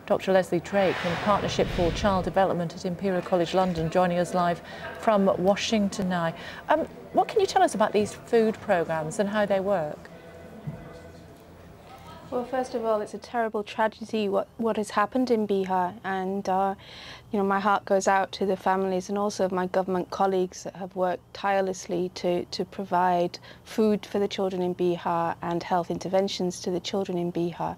Dr. Lesley Drake from Partnership for Child Development at Imperial College London, joining us live from Washington now. What can you tell us about these food programmes and how they work? Well, first of all, it's a terrible tragedy what has happened in Bihar, and you know, my heart goes out to the families and also my government colleagues that have worked tirelessly to provide food for the children in Bihar and health interventions to the children in Bihar.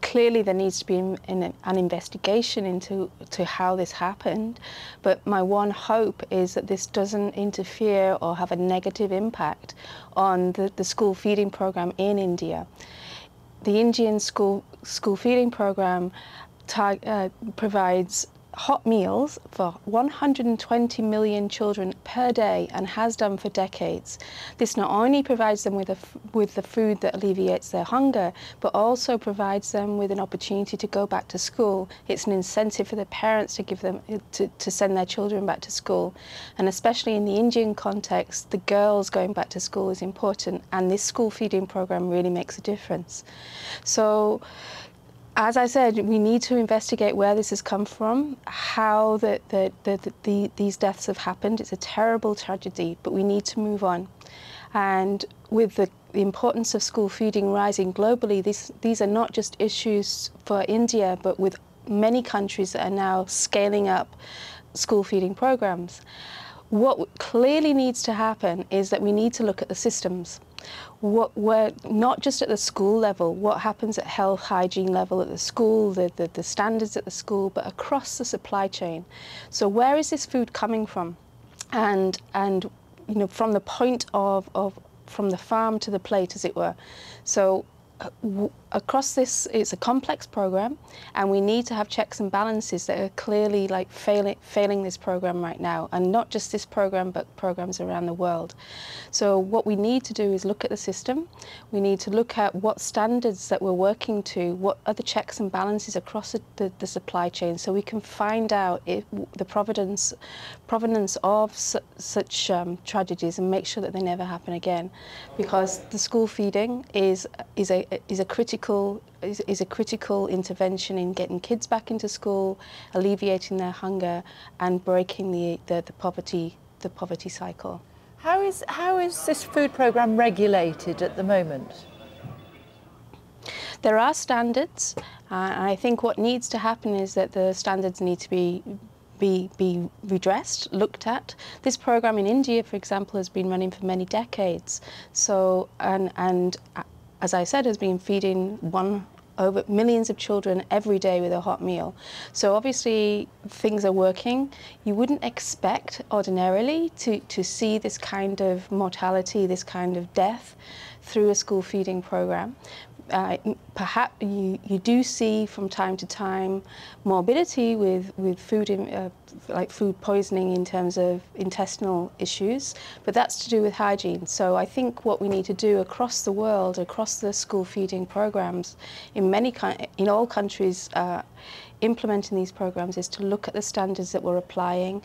Clearly there needs to be an investigation into how this happened, but my one hope is that this doesn't interfere or have a negative impact on the school feeding program in India. The Indian school feeding program provides hot meals for 120 million children per day and has done for decades. This not only provides them with the food that alleviates their hunger, but also provides them with an opportunity to go back to school. It's an incentive for the parents to give them to send their children back to school, and especially in the Indian context, the girls going back to school is important, and this school feeding program really makes a difference. So, as I said, we need to investigate where this has come from, how these deaths have happened. It's a terrible tragedy, but we need to move on. And with the importance of school feeding rising globally, these are not just issues for India, but with many countries that are now scaling up school feeding programs. What clearly needs to happen is that we need to look at the systems. We're not just at the school level, what happens at health hygiene level at the school, the standards at the school, but across the supply chain. So where is this food coming from? And you know, from the point from the farm to the plate, as it were. So across this, it's a complex program, and we need to have checks and balances that are clearly like failing this program right now, and not just this program, but programs around the world. So what we need to do is look at the system. We need to look at what standards that we're working to, what are the checks and balances across the supply chain, so we can find out if the provenance of such tragedies and make sure that they never happen again, because the school feeding is a critical intervention in getting kids back into school, alleviating their hunger, and breaking the poverty cycle. How is this food programme regulated at the moment? There are standards, and I think what needs to happen is that the standards need to be redressed, looked at. This program in India, for example, has been running for many decades. So, and as I said, has been feeding over millions of children every day with a hot meal. So obviously things are working. You wouldn't expect ordinarily to see this kind of mortality, this kind of death through a school feeding program. Perhaps you do see from time to time morbidity with food, like food poisoning in terms of intestinal issues, but that's to do with hygiene. So I think what we need to do across the world, across the school feeding programs, in all countries implementing these programs, is to look at the standards that we're applying.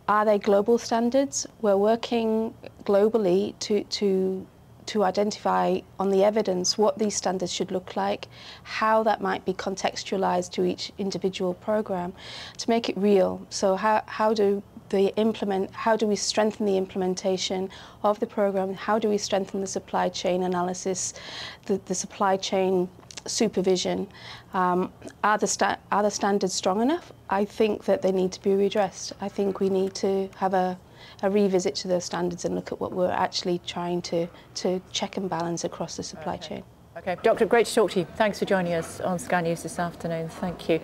Are they global standards? We're working globally to identify on the evidence what these standards should look like, how that might be contextualized to each individual program to make it real. So how do we strengthen the implementation of the program? How do we strengthen the supply chain analysis, the supply chain supervision? Are the standards strong enough? I think that they need to be redressed. I think we need to have a revisit to those standards and look at what we're actually trying to check and balance across the supply chain. Okay, Doctor, great to talk to you. Thanks for joining us on Sky News this afternoon. Thank you.